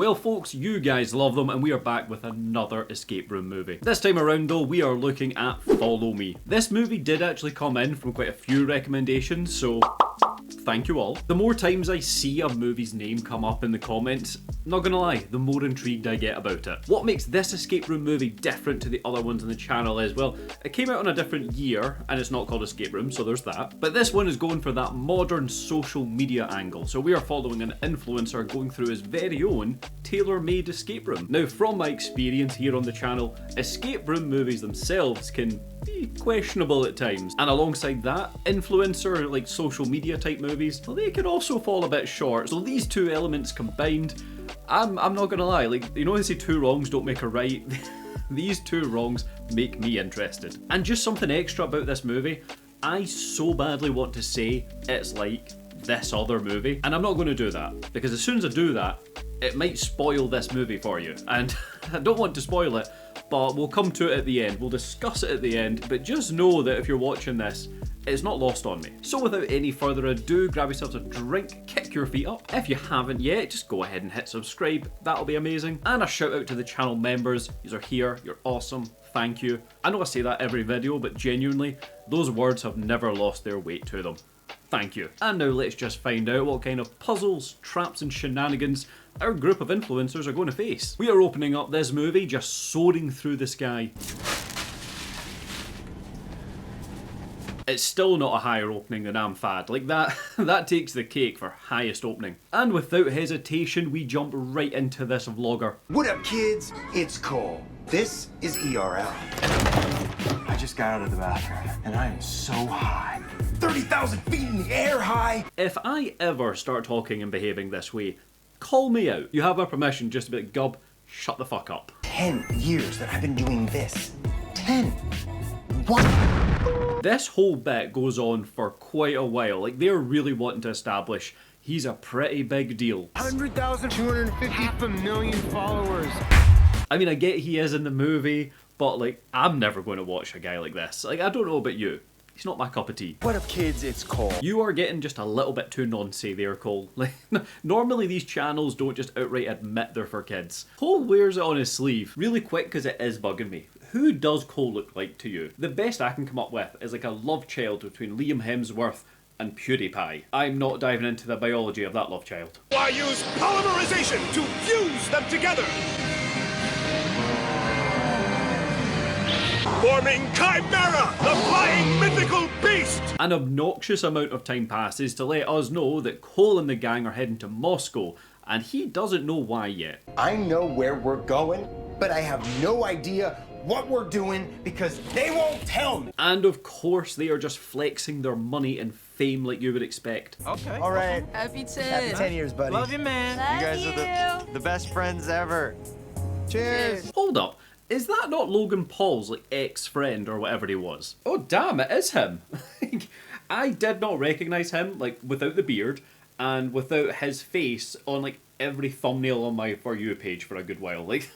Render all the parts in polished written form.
Well folks, you guys love them and we are back with another escape room movie. This time around though, we are looking at Follow Me. This movie did actually come in from quite a few recommendations, so thank you all. The more times I see a movie's name come up in the comments, not gonna lie, the more intrigued I get about it. What makes this escape room movie different to the other ones on the channel is, well, it came out on a different year and it's not called Escape Room, so there's that. But this one is going for that modern social media angle. So we are following an influencer going through his very own tailor-made escape room. Now, from my experience here on the channel, escape room movies themselves can be questionable at times. And alongside that, influencer, like social media type movies, well, they can also fall a bit short. So these two elements combined, I'm not gonna lie, like, you know they say two wrongs don't make a right? These two wrongs make me interested. And just something extra about this movie, I so badly want to say it's like this other movie, and I'm not going to do that, because as soon as I do that, it might spoil this movie for you, and I don't want to spoil it, but we'll come to it at the end. We'll discuss it at the end, but just know that if you're watching this, it's not lost on me. So without any further ado, grab yourselves a drink, kick your feet up. If you haven't yet, just go ahead and hit subscribe. That'll be amazing. And a shout out to the channel members. You are here, you're awesome, thank you. I know I say that every video, but genuinely, those words have never lost their weight to them. Thank you. And now let's just find out what kind of puzzles, traps and shenanigans our group of influencers are going to face. We are opening up this movie just soaring through the sky. It's still not a higher opening than Amphad. Like that takes the cake for highest opening. And without hesitation, we jump right into this vlogger. What up, kids? It's Cole. This is ERL. I just got out of the bathroom, and I am so high. 30,000 feet in the air high! If I ever start talking and behaving this way, call me out. You have my permission just to be like, Gub, shut the fuck up. 10 years that I've been doing this. 10. What? This whole bit goes on for quite a while. Like, they're really wanting to establish he's a pretty big deal. 100,250, 500,000 followers. I mean, I get he is in the movie, but like, I'm never going to watch a guy like this. Like, I don't know about you. He's not my cup of tea. What up, kids? It's Cole. You are getting just a little bit too noncy there, Cole. Like, normally these channels don't just outright admit they're for kids. Cole wears it on his sleeve. Really quick, because it is bugging me. Who does Cole look like to you? The best I can come up with is like a love child between Liam Hemsworth and PewDiePie. I'm not diving into the biology of that love child. Why use polymerization to fuse them together? Forming Chimera, the flying mythical beast! An obnoxious amount of time passes to let us know that Cole and the gang are heading to Moscow, and he doesn't know why yet. I know where we're going, but I have no idea what we're doing because they won't tell me. And of course, they are just flexing their money and fame like you would expect. Okay. All right. Happy 10. Happy 10 years, buddy. Love you, man. Love you guys are the best friends ever. Cheers. Hold up. Is that not Logan Paul's like ex-friend or whatever he was? Oh damn, it is him. I did not recognise him, like, without the beard and without his face on like every thumbnail on my For You page for a good while. Like,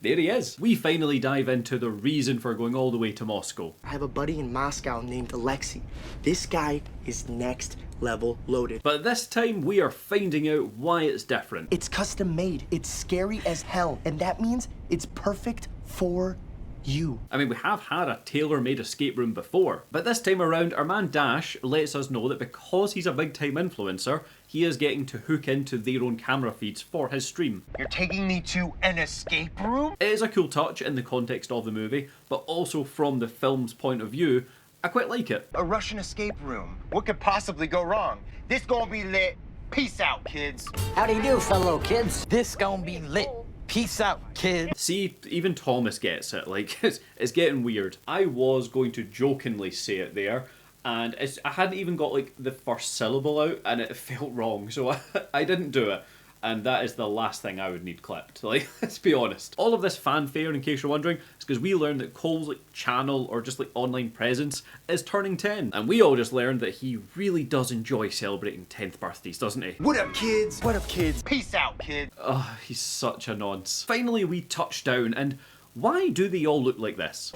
there he is. We finally dive into the reason for going all the way to Moscow. I have a buddy in Moscow named Alexei. This guy is next level loaded. But this time we are finding out why it's different. It's custom made, it's scary as hell, and that means it's perfect for you. I mean, we have had a tailor-made escape room before, but this time around our man Dash lets us know that because he's a big-time influencer, he is getting to hook into their own camera feeds for his stream. You're taking me to an escape room? It is a cool touch in the context of the movie, but also from the film's point of view, I quite like it. A Russian escape room. What could possibly go wrong? This gonna be lit. Peace out, kids. How do you do, fellow kids? This gonna be lit. Peace out, kids. See, even Thomas gets it. Like, it's getting weird. I was going to jokingly say it there, and I hadn't even got like the first syllable out, and it felt wrong, so I didn't do it. And that is the last thing I would need clipped. Like, let's be honest. All of this fanfare, in case you're wondering, is because we learned that Cole's like channel or just like online presence is turning 10. And we all just learned that he really does enjoy celebrating 10th birthdays, doesn't he? What up, kids? What up, kids? Peace out, kid. Oh, he's such a nonce. Finally, we touch down, and why do they all look like this?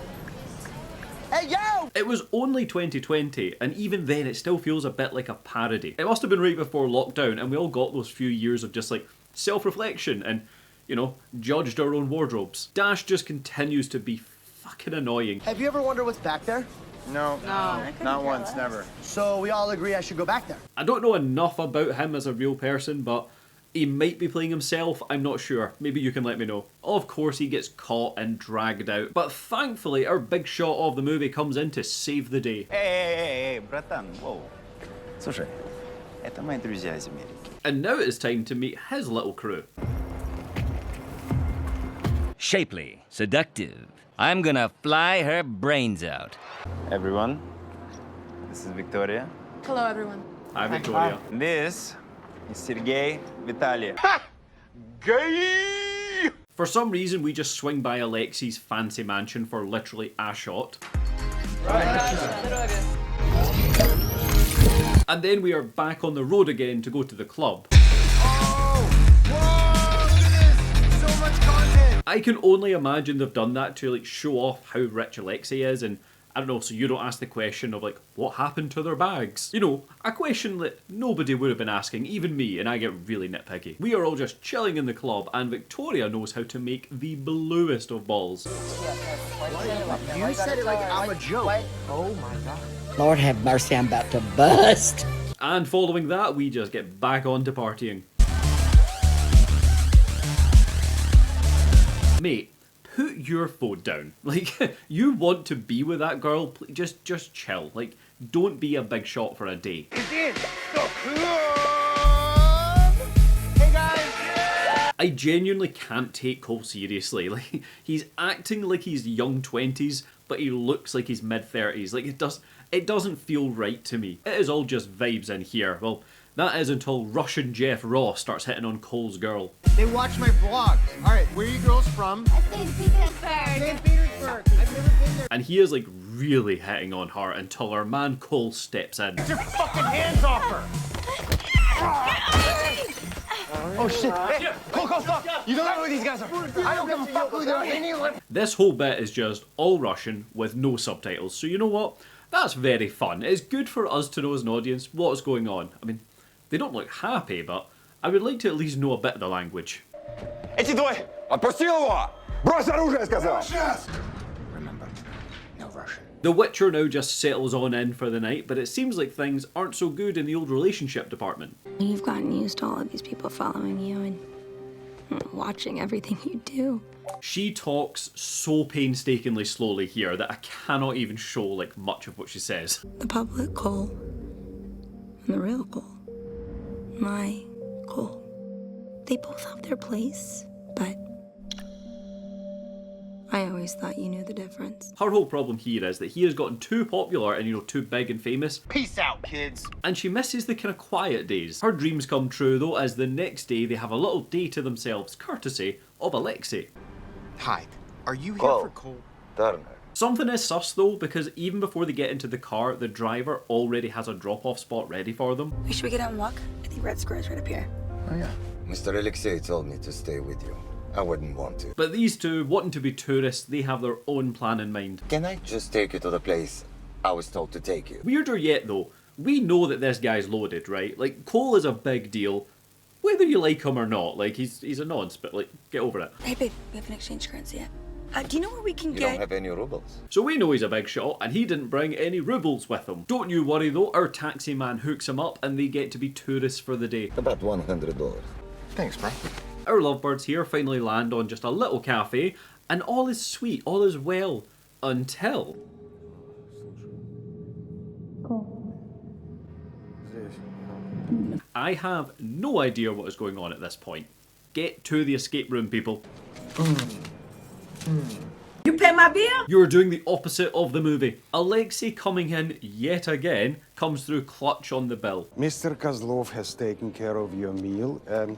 Hey, yo! It was only 2020, and even then it still feels a bit like a parody. It must have been right before lockdown, and we all got those few years of just like self-reflection and, you know, judged our own wardrobes. Dash just continues to be fucking annoying. Have you ever wondered what's back there? No, not once, never. So we all agree I should go back there. I don't know enough about him as a real person, but he might be playing himself, I'm not sure. Maybe you can let me know. Of course he gets caught and dragged out, but thankfully our big shot of the movie comes in to save the day. Эй, братан, воу. Слушай, это мои друзья из Америки. And now it is time to meet his little crew. Shapely, seductive. I'm gonna fly her brains out. Everyone, this is Victoria. Hello, everyone. Hi, Victoria. This is Sergey, Vitaly. For some reason, we just swing by Alexei's fancy mansion for literally a shot. And then we are back on the road again to go to the club. I can only imagine they've done that to like show off how rich Alexei is, and I don't know, so you don't ask the question of like, what happened to their bags? You know, a question that nobody would have been asking, even me, and I get really nitpicky. We are all just chilling in the club, and Victoria knows how to make the bluest of balls. You said it like I'm a joke. Oh my god. Lord have mercy, I'm about to bust. And following that, we just get back on to partying. Mate, put your phone down. Like, you want to be with that girl, just chill. Like, don't be a big shot for a day. Hey guys! I genuinely can't take Cole seriously. Like, he's acting like he's young 20s, but he looks like he's mid-30s. Like, it doesn't feel right to me. It is all just vibes in here. Well, that is until Russian Jeff Ross starts hitting on Cole's girl. They watch my vlogs. All right, where are you girls from? St. Petersburg. St. Petersburg. I've never been there. And he is like really hitting on her until our man Cole steps in. Get your fucking hands off her! Oh shit! Hey, Cole, stop! You don't know who these guys are. I don't give a fuck who they are. Any of them. This whole bit is just all Russian with no subtitles. So you know what? That's very fun. It's good for us to know as an audience what's going on. I mean, they don't look happy, but I would like to at least know a bit of the language. Эти двое! Отпусти его! Брось оружие, сказал! Remember, no Russian. The Witcher now just settles on in for the night, but it seems like things aren't so good in the old relationship department. You've gotten used to all of these people following you and watching everything you do. She talks so painstakingly slowly here that I cannot even show like much of what she says. The public Cole and the real Cole. My Cole. They both have their place, but I always thought you knew the difference. Her whole problem here is that he has gotten too popular and, you know, too big and famous. Peace out, kids. And she misses the kind of quiet days. Her dreams come true though, as the next day they have a little day to themselves, courtesy of Alexei. Hi, are you here for Cole? Something is sus though, because even before they get into the car, the driver already has a drop-off spot ready for them. Should we get out and walk? I think Red Square is right up here. Oh yeah. Mr. Alexei told me to stay with you. I wouldn't want to. But these two, wanting to be tourists, they have their own plan in mind. Can I just take you to the place I was told to take you? Weirder yet though, we know that this guy's loaded, right? Like, Cole is a big deal, whether you like him or not. Like, he's a nonce, but like, get over it. Hey babe, we haven't exchanged currency yet. Do you know where we can You get... don't have any rubles. So we know he's a big shot, and he didn't bring any rubles with him. Don't you worry though, our taxi man hooks him up and they get to be tourists for the day. About $100. Thanks, bro. Our lovebirds here finally land on just a little cafe, and all is sweet, all is well, until... I have no idea what is going on at this point. Get to the escape room, people. You pay my bill? You're doing the opposite of the movie. Alexei coming in yet again comes through clutch on the bill. Mr. Kozlov has taken care of your meal and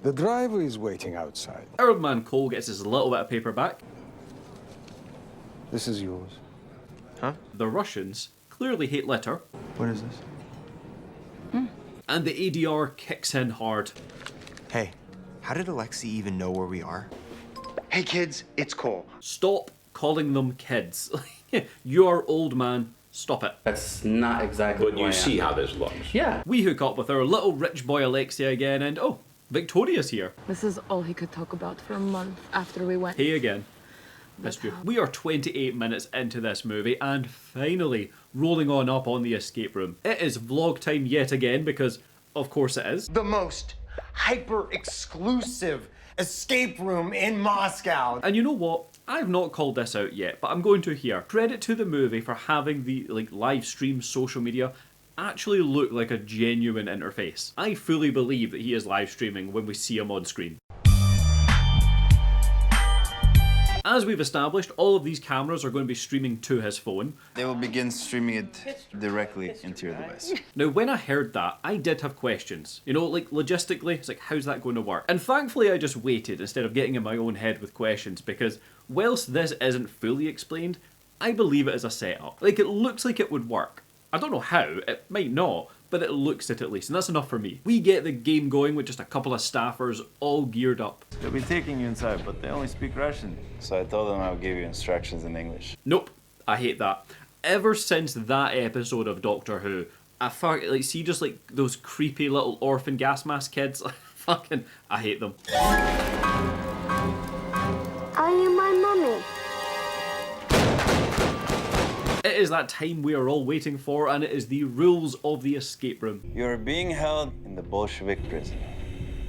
the driver is waiting outside. Our man Cole gets his little bit of paper back. This is yours. Huh? The Russians clearly hate litter. What is this? And the ADR kicks in hard. Hey, how did Alexei even know where we are? Hey kids, it's Cole. Stop calling them kids. You're old man. Stop it. That's not exactly But you see how this looks. Yeah. We hook up with our little rich boy Alexei again, and oh, Victoria's here. This is all he could talk about for a month after we went. Hey again. Missed you. We are 28 minutes into this movie and finally rolling on up on the escape room. It is vlog time yet again because of course it is. The most hyper-exclusive escape room in Moscow. And you know what? I've not called this out yet, but I'm going to here. Credit to the movie for having the live stream social media actually look like a genuine interface. I fully believe that he is live streaming when we see him on screen. As we've established, all of these cameras are going to be streaming to his phone. They will begin streaming it directly into your device. Now, when I heard that, I did have questions. You know, like, logistically, it's like, how's that going to work? And thankfully, I just waited instead of getting in my own head with questions, because whilst this isn't fully explained, I believe it is a setup. Like, it looks like it would work. I don't know how, it might not, but it looks it at least, and that's enough for me. We get the game going with just a couple of staffers all geared up. They'll be taking you inside, but they only speak Russian. So I told them I would give you instructions in English. Nope, I hate that. Ever since that episode of Doctor Who, I fucking, see just those creepy little orphan gas mask kids, I hate them. Are you my mummy? It is that time we are all waiting for, and it is the rules of the escape room. You're being held in the Bolshevik prison.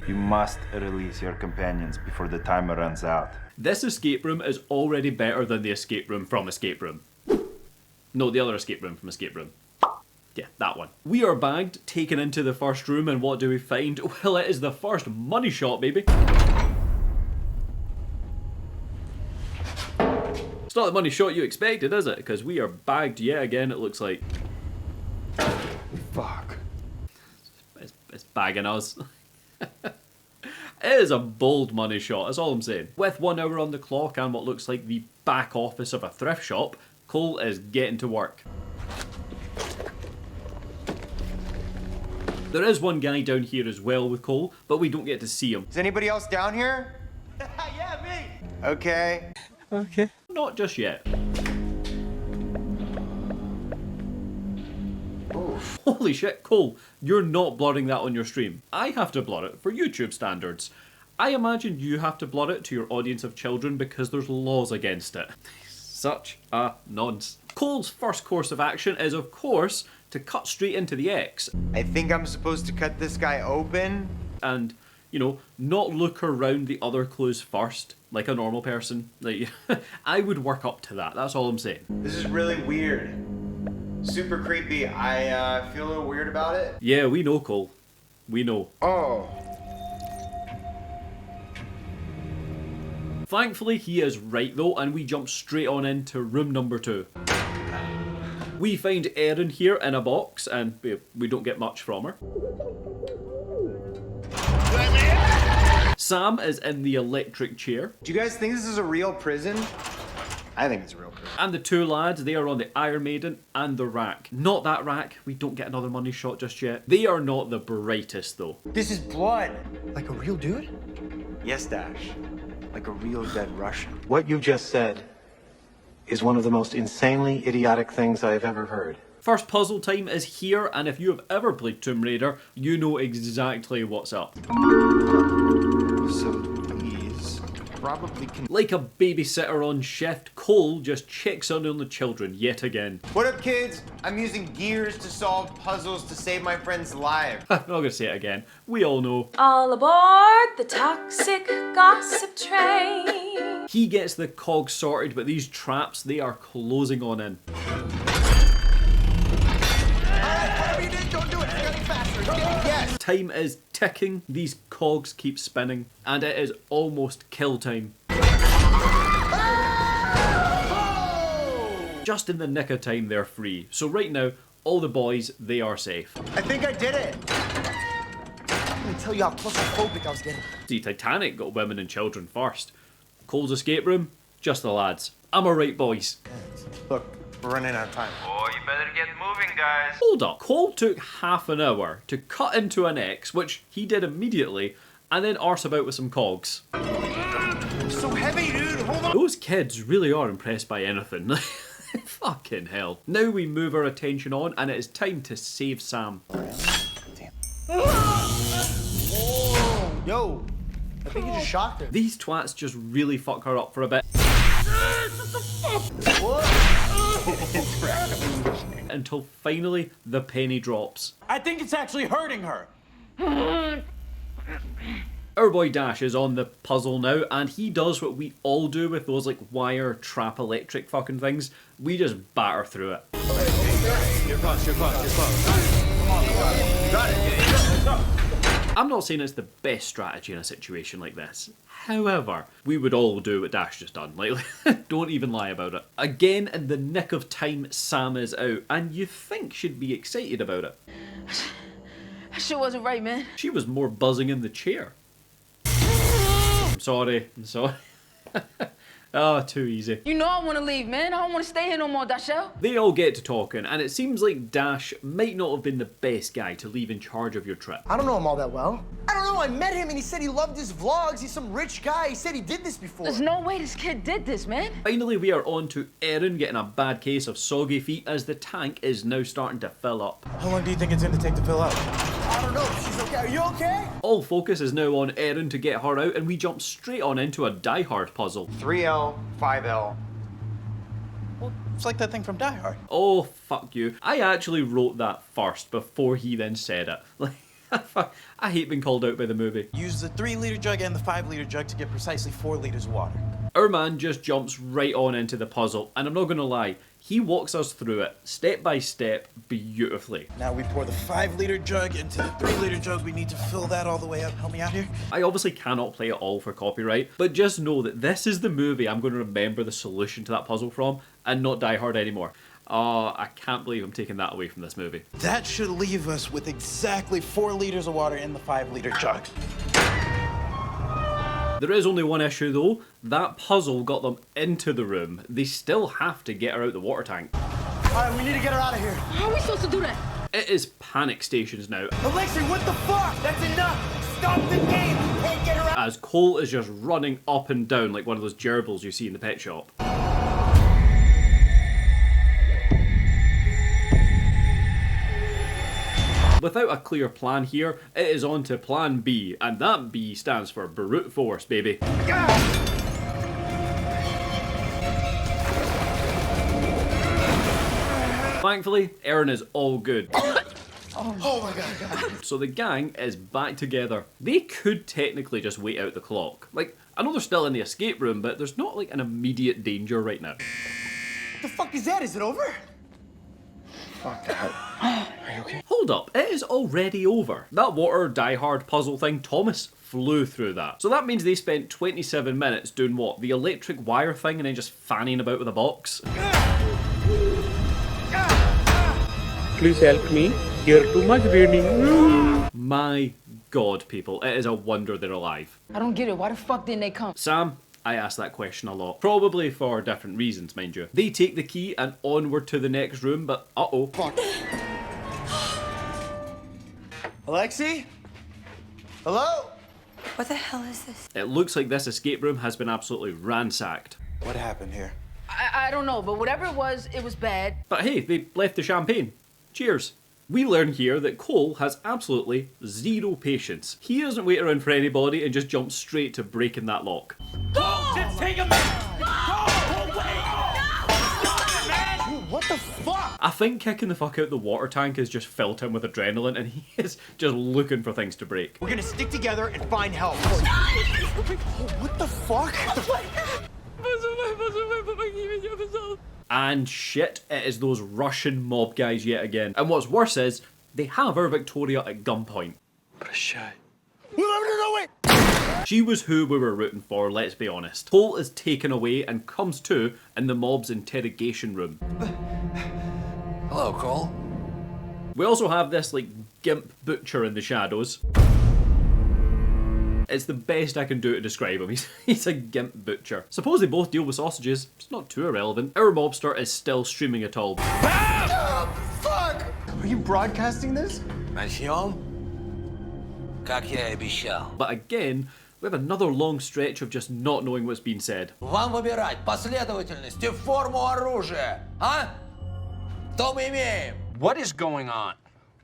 You must release your companions before the timer runs out. This escape room is already better than the escape room from Escape Room. No, the other escape room from Escape Room. Yeah, that one. We are bagged, taken into the first room, and what do we find? Well, it is the first money shot, baby. It's not the money shot you expected, is it? Because we are bagged yet again, it looks like. Fuck. It's bagging us. It is a bold money shot, that's all I'm saying. With 1 hour on the clock and what looks like the back office of a thrift shop, Cole is getting to work. There is one guy down here as well with Cole, but we don't get to see him. Is anybody else down here? Yeah, me. Okay. Okay. Not just yet. Oof. Holy shit, Cole, you're not blurring that on your stream. I have to blur it for YouTube standards. I imagine you have to blur it to your audience of children because there's laws against it. Such a nonce. Cole's first course of action is, of course, to cut straight into the X. I think I'm supposed to cut this guy open. And, you know, not look around the other clues first, like a normal person. Like, I would work up to that, that's all I'm saying. This is really weird. Super creepy. I feel a little weird about it. Yeah, we know, Cole. We know. Oh. Thankfully, he is right though, and we jump straight on into room number 2. We find Erin here in a box, and we don't get much from her. Sam is in the electric chair. Do you guys think this is a real prison? I think it's a real prison. And the two lads, they are on the Iron Maiden and the rack. Not that rack, we don't get another money shot just yet. They are not the brightest though. This is blood. Like a real dude? Yes, Dash. Like a real dead Russian. What you just said is one of the most insanely idiotic things I've ever heard. First puzzle time is here, and if you have ever played Tomb Raider, you know exactly what's up. So these probably can... Like a babysitter on shift, Cole just checks in on the children yet again. What up, kids? I'm using gears to solve puzzles to save my friend's life. I'm not gonna say it again. We all know. All aboard the toxic gossip train. He gets the cogs sorted, but these traps, they are closing on in. Time is ticking, these cogs keep spinning, and it is almost kill time. Just in the nick of time, they're free. So right now, all the boys, they are safe. I think I did it. I'm gonna tell you how claustrophobic I was getting. See, Titanic got women and children first. Cole's escape room, just the lads. Am I right, boys? Look, we're running out of time. Oh, you better get moving, guys. Hold up. Cole took half an hour to cut into an X, which he did immediately, and then arse about with some cogs. So heavy, dude. Hold on. Those kids really are impressed by anything. Fucking hell. Now we move our attention on, and it is time to save Sam. Yo, I think you just shocked her. These twats just really fuck her up for a bit. Until finally the penny drops. I think it's actually hurting her. Our boy Dash is on the puzzle now, and he does what we all do with those like wire trap electric fucking things. We just batter through it. You're close, you're close, you're close. Come on, you got it. I'm not saying it's the best strategy in a situation like this. However, we would all do what Dash just done. Like, don't even lie about it. Again, in the nick of time, Sam is out, and you think she'd be excited about it. That shit wasn't right, man. She was more buzzing in the chair. I'm sorry. Oh, too easy. You know I want to leave, man. I don't want to stay here no more, Dashell. They all get to talking, and it seems like Dash might not have been the best guy to leave in charge of your trip. I don't know him all that well. I don't know, I met him and he said he loved his vlogs. He's some rich guy. He said he did this before. There's no way this kid did this, man. Finally, we are on to Erin getting a bad case of soggy feet as the tank is now starting to fill up. How long do you think it's going to take to fill up? I don't know. She's okay. Are you okay? All focus is now on Erin to get her out, and we jump straight on into a Die Hard puzzle. 3L, 5L. Well, it's like that thing from Die Hard. Oh, fuck you. I actually wrote that first before he then said it. Like, I hate being called out by the movie. Use the 3-liter jug and the 5-liter jug to get precisely 4 liters of water. Our man just jumps right on into the puzzle, and I'm not gonna lie, he walks us through it step by step beautifully. Now we pour the 5-liter jug into the 3-liter jug. We need to fill that all the way up. Help me out here. I obviously cannot play it all for copyright, but just know that this is the movie I'm going to remember the solution to that puzzle from, and not Die Hard anymore. Oh, I can't believe I'm taking that away from this movie. That should leave us with exactly 4 liters of water in the 5-liter jug. There is only one issue though. That puzzle got them into the room. They still have to get her out the water tank. Alright, we need to get her out of here. How are we supposed to do that? It is panic stations now. Alexei, what the fuck? That's enough! Stop the game! You can't get her out! As Cole is just running up and down like one of those gerbils you see in the pet shop. Without a clear plan here, it is on to plan B, and that B stands for brute force, baby. Thankfully, Erin is all good. Oh my god. So the gang is back together. They could technically just wait out the clock. Like, I know they're still in the escape room, but there's not like an immediate danger right now. What the fuck is that? Is it over? Fuck that. Are you okay? Hold up, it is already over. That water Die Hard puzzle thing, Thomas flew through that. So that means they spent 27 minutes doing what? The electric wire thing and then just fanning about with a box? Please help me. You're too much raining. My god, people, it is a wonder they're alive. I don't get it. Why the fuck didn't they come? Sam, I ask that question a lot. Probably for different reasons, mind you. They take the key and onward to the next room, but uh-oh. Fuck. Alexei? Hello? What the hell is this? It looks like this escape room has been absolutely ransacked. What happened here? I don't know, but whatever it was bad. But hey, they left the champagne. Cheers. We learn here that Cole has absolutely zero patience. He doesn't wait around for anybody and just jumps straight to breaking that lock. Go! Just take him back! Go away! Dude, what the fuck? I think kicking the fuck out the water tank has just filled him with adrenaline and he is just looking for things to break. We're gonna stick together and find help. What the fuck? And shit, it is those Russian mob guys yet again. And what's worse is, they have our Victoria at gunpoint. She was who we were rooting for, let's be honest. Cole is taken away and comes to in the mob's interrogation room. Hello, Cole. We also have this like gimp butcher in the shadows. It's the best I can do to describe him. He's a gimp butcher. Suppose they both deal with sausages. It's not too irrelevant. Our mobster is still streaming at all. Oh, fuck! Are you broadcasting this? But again, we have another long stretch of just not knowing what's being said. Вам выбирать последовательность и форму оружия, а? Что мы имеем? What is going on?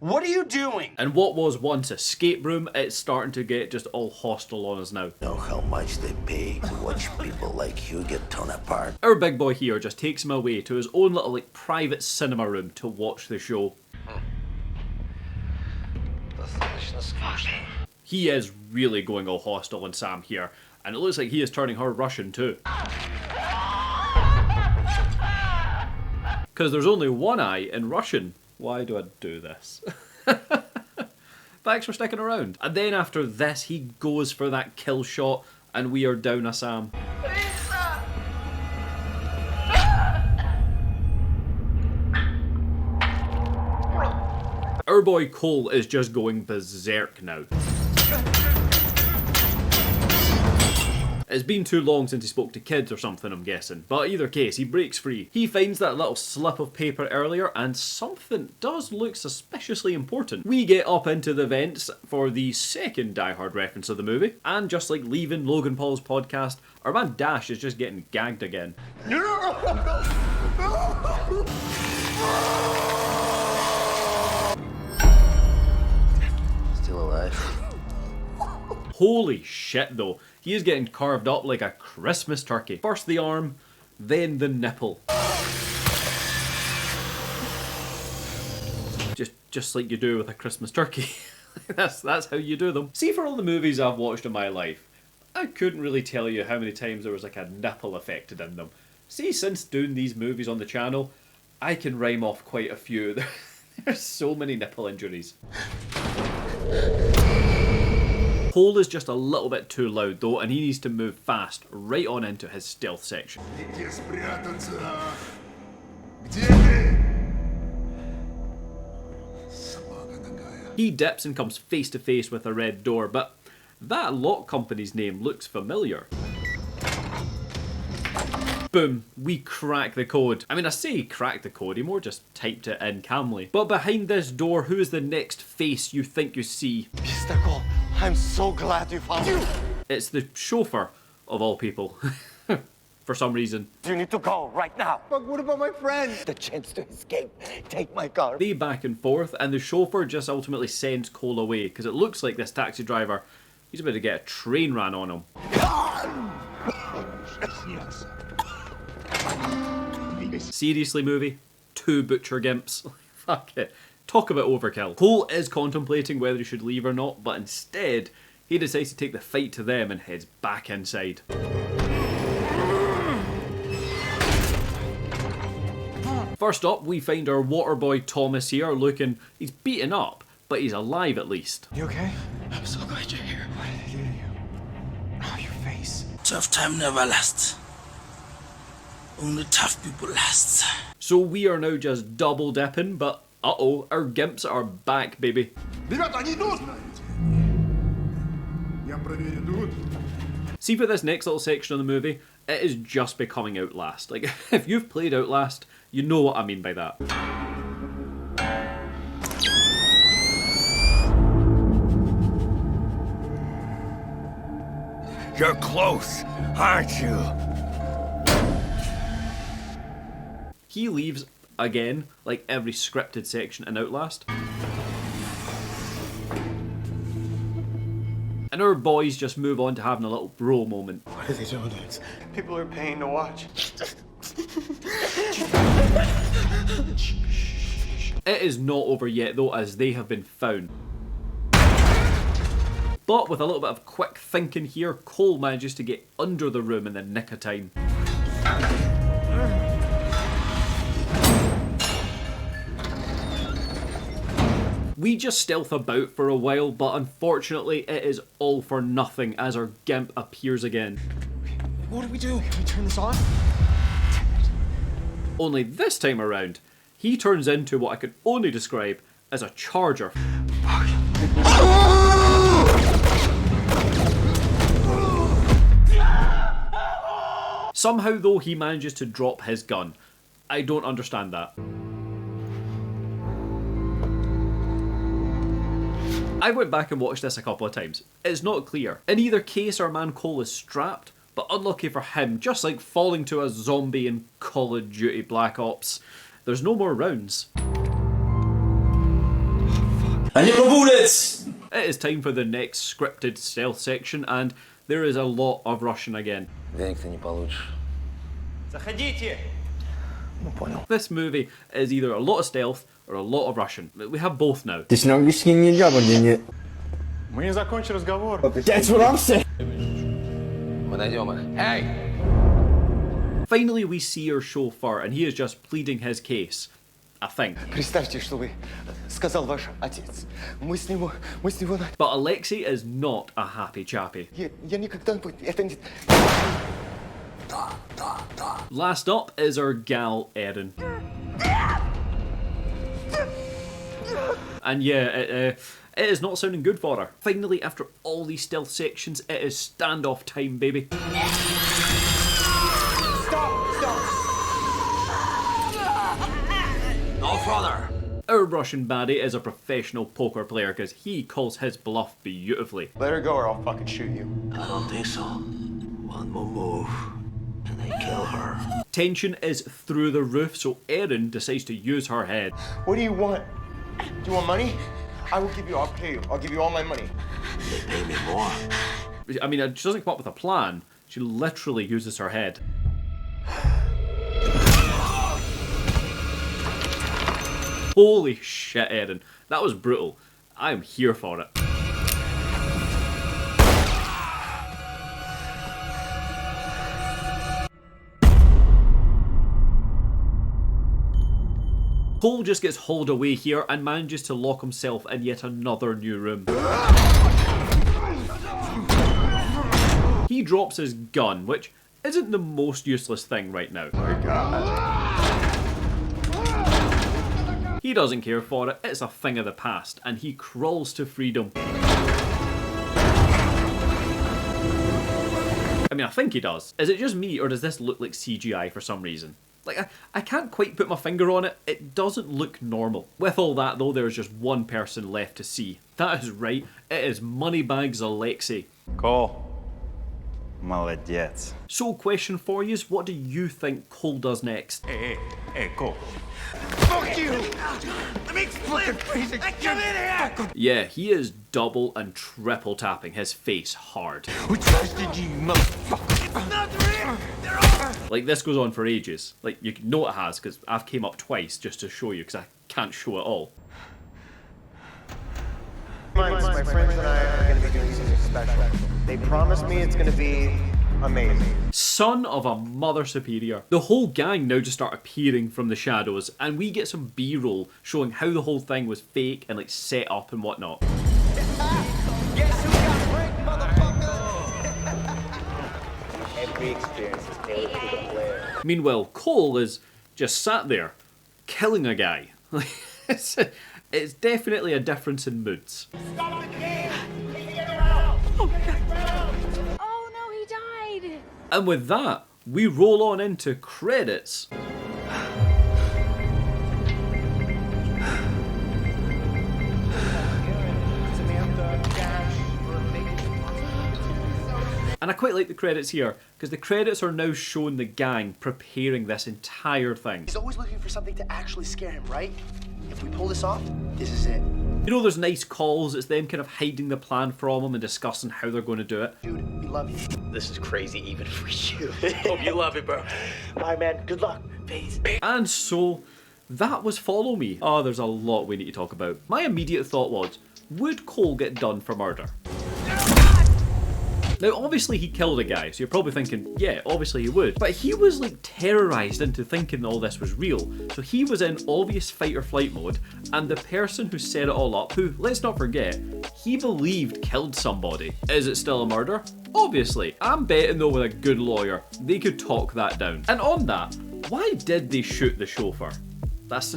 What are you doing? And what was once escape room, it's starting to get just all hostile on us now. Know how much they pay to watch people like you get torn apart? Our big boy here just takes him away to his own little like private cinema room to watch the show. He is really going all hostile on Sam here, and it looks like he is turning her Russian too. Because there's only one eye in Russian. Why do I do this? Thanks for sticking around. And then after this, he goes for that kill shot, and we are down a Sam. Our boy Cole is just going berserk now. It's been too long since he spoke to kids or something, I'm guessing. But either case, he breaks free. He finds that little slip of paper earlier, and something does look suspiciously important. We get up into the vents for the second Die Hard reference of the movie, and just like leaving Logan Paul's podcast, our man Dash is just getting gagged again. Still alive? Holy shit though, he is getting carved up like a Christmas turkey. First the arm, then the nipple. Just like you do with a Christmas turkey. that's how you do them. See, for all the movies I've watched in my life, I couldn't really tell you how many times there was like a nipple affected in them. See, since doing these movies on the channel, I can rhyme off quite a few. There's so many nipple injuries. Cole is just a little bit too loud though, and he needs to move fast right on into his stealth section. He dips and comes face to face with a red door, but that lock company's name looks familiar. Boom, we crack the code. I mean, I say crack the code, he more just typed it in calmly. But behind this door, who is the next face you think you see? Mr. Cole, I'm so glad you found you. It's the chauffeur, of all people. For some reason. You need to go right now. But what about my friends? The chance to escape. Take my car. They back and forth, and the chauffeur just ultimately sends Cole away, because it looks like this taxi driver, he's about to get a train ran on him. Seriously, movie? 2 butcher gimps? Fuck it. Talk about overkill. Cole is contemplating whether he should leave or not, but instead, he decides to take the fight to them and heads back inside. First up, we find our water boy Thomas here looking, he's beaten up, but he's alive at least. You okay? I'm so glad you're here. What did he do to you? Oh, your face. Tough time never lasts. Only tough people last. So we are now just double dipping, but uh-oh, our gimps are back, baby. See, for this next little section of the movie, it is just becoming Outlast. Like, if you've played Outlast, you know what I mean by that. You're close, aren't you? He leaves, again, like every scripted section in Outlast. And our boys just move on to having a little bro moment. What are they doing? People are paying to watch. It is not over yet though, as they have been found. But with a little bit of quick thinking here, Cole manages to get under the room in the nick of time. We just stealth about for a while, but unfortunately it is all for nothing as our gimp appears again. What do we do? Can we turn this on? Only this time around, he turns into what I could only describe as a charger. Somehow though, he manages to drop his gun. I don't understand that. I went back and watched this a couple of times. It's not clear. In either case, our man Cole is strapped, but unlucky for him, just like falling to a zombie in Call of Duty Black Ops, there's no more rounds. I need more bullets! It is time for the next scripted stealth section, and there is a lot of Russian again. This movie is either a lot of stealth or a lot of Russian. We have both now. That's what I'm saying. Hey! Finally, we see our chauffeur, and he is just pleading his case. I think. Представьте, что вы сказал ваш отец. Мы с него. But Alexei is not a happy chappy. Я никогда это не. Last up is our gal Erin. And yeah, it is not sounding good for her. Finally, after all these stealth sections, it is standoff time, baby. No further. Our Russian baddie is a professional poker player because he calls his bluff beautifully. Let her go or I'll fucking shoot you. I don't think so. One more move, and I kill her. Tension is through the roof, so Erin decides to use her head. What do you want? Do you want money? I'll pay you. I'll give you all my money. They pay me more. I mean, she doesn't come up with a plan. She literally uses her head. Holy shit, Erin. That was brutal. I am here for it. Cole just gets hauled away here and manages to lock himself in yet another new room. He drops his gun, which isn't the most useless thing right now. Oh my God. He doesn't care for it, it's a thing of the past, and he crawls to freedom. I mean, I think he does. Is it just me, or does this look like CGI for some reason? Like, I can't quite put my finger on it, it doesn't look normal. With all that though, there's just one person left to see. That is right, it is Moneybags Alexei. Cole. Молодец. So, question for you is, what do you think Cole does next? Hey, Cole. Fuck you! Let me explain! Come in here! Yeah, he is double and triple tapping his face hard. Who trusted you, motherfucker? Not real! They're all... Like, this goes on for ages. Like, you know it has, because I've came up twice just to show you, because I can't show it all. My friends and I are going to be doing something special. They promised me it's going to be amazing. Son of a mother superior. The whole gang now just start appearing from the shadows, and we get some B-roll showing how the whole thing was fake and like set up and whatnot. Guess who got bricked, motherfucker? Every experience is tailored to the player. Meanwhile, Cole is just sat there, killing a guy. It's definitely a difference in moods. Oh no, he died! And with that, we roll on into credits. And I quite like the credits here, because the credits are now showing the gang preparing this entire thing. He's always looking for something to actually scare him, right? If we pull this off, this is it. You know, there's nice calls, it's them kind of hiding the plan from him and discussing how they're going to do it. Dude, we love you. This is crazy even for you. Hope you love it, bro. Bye, man. Good luck. Peace. And so, that was Follow Me. Oh, there's a lot we need to talk about. My immediate thought was, would Cole get done for murder? Now, obviously he killed a guy, so you're probably thinking, yeah, obviously he would. But he was like terrorized into thinking that all this was real. So he was in obvious fight or flight mode, and the person who set it all up, who, let's not forget, he believed killed somebody. Is it still a murder? Obviously. I'm betting though with a good lawyer, they could talk that down. And on that, why did they shoot the chauffeur? That's...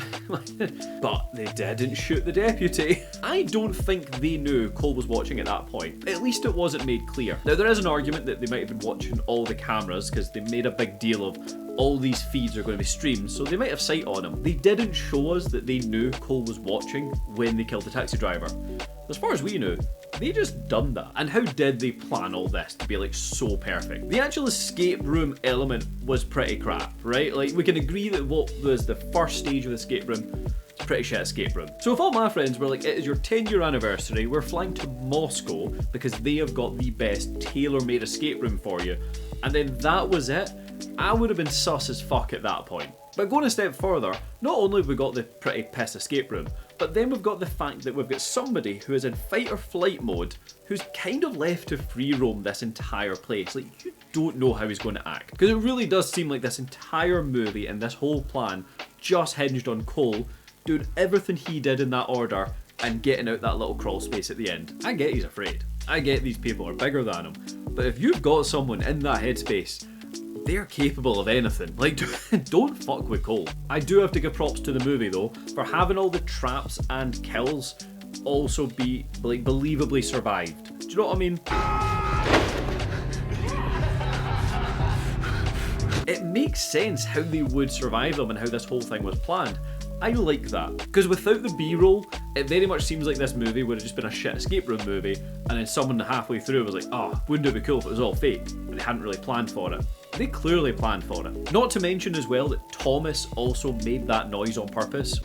But they didn't shoot the deputy. I don't think they knew Cole was watching at that point. At least it wasn't made clear. Now there is an argument that they might have been watching all the cameras because they made a big deal of all these feeds are going to be streamed, so they might have sight on him. They didn't show us that they knew Cole was watching when they killed the taxi driver. As far as we knew, they just done that. And how did they plan all this to be like so perfect? The actual escape room element was pretty crap, right? Like we can agree that what was the first stage of the escape room pretty shit escape room. So if all my friends were like, it is your 10-year anniversary, we're flying to Moscow because they have got the best tailor-made escape room for you, and then that was it, I would have been sus as fuck at that point. But going a step further, not only have we got the pretty piss escape room, but then we've got the fact that we've got somebody who is in fight or flight mode who's kind of left to free roam this entire place. Like, you don't know how he's going to act. Because it really does seem like this entire movie and this whole plan just hinged on Cole doing everything he did in that order and getting out that little crawl space at the end. I get he's afraid. I get these people are bigger than him. But if you've got someone in that headspace, they're capable of anything. Like, don't fuck with Cole. I do have to give props to the movie though, for having all the traps and kills also be, like, believably survived. Do you know what I mean? It makes sense how they would survive them and how this whole thing was planned. I like that, because without the B-roll, it very much seems like this movie would have just been a shit escape room movie, and then someone halfway through was like, oh, wouldn't it be cool if it was all fake? But they hadn't really planned for it. They clearly planned for it. Not to mention as well that Thomas also made that noise on purpose.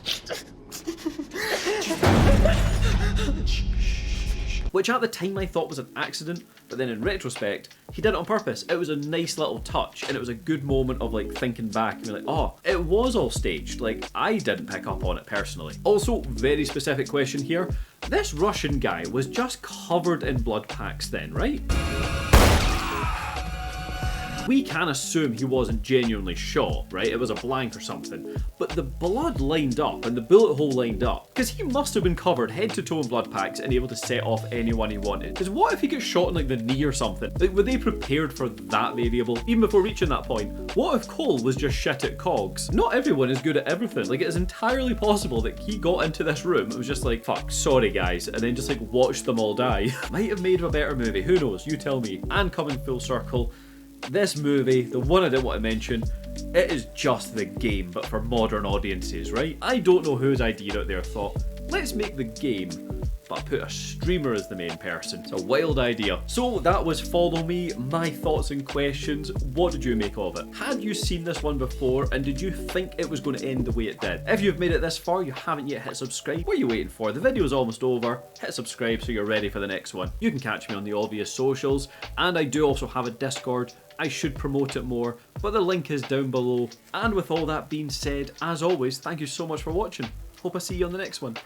Which at the time I thought was an accident, but then in retrospect, he did it on purpose. It was a nice little touch, and it was a good moment of like thinking back and being like, oh, it was all staged. Like, I didn't pick up on it personally. Also, very specific question here. This Russian guy was just covered in blood packs then, right? We can assume he wasn't genuinely shot, right? It was a blank or something. But the blood lined up and the bullet hole lined up, because he must have been covered head to toe in blood packs and able to set off anyone he wanted. Because what if he gets shot in like the knee or something? Like, were they prepared for that variable? Even before reaching that point, what if Cole was just shit at cogs? Not everyone is good at everything. Like, it is entirely possible that he got into this room and was just like, fuck, sorry guys, and then just like watched them all die. Might have made a better movie, who knows, you tell me. And coming full circle, this movie, the one I didn't want to mention, it is just the game, but for modern audiences, right? I don't know whose idea out there thought, let's make the game, but put a streamer as the main person. It's a wild idea. So that was Follow Me, my thoughts and questions. What did you make of it? Had you seen this one before, and did you think it was going to end the way it did? If you've made it this far, you haven't yet hit subscribe, what are you waiting for? The video is almost over. Hit subscribe so you're ready for the next one. You can catch me on the obvious socials, and I do also have a Discord. I should promote it more, but the link is down below. And with all that being said, as always, thank you so much for watching. Hope I see you on the next one.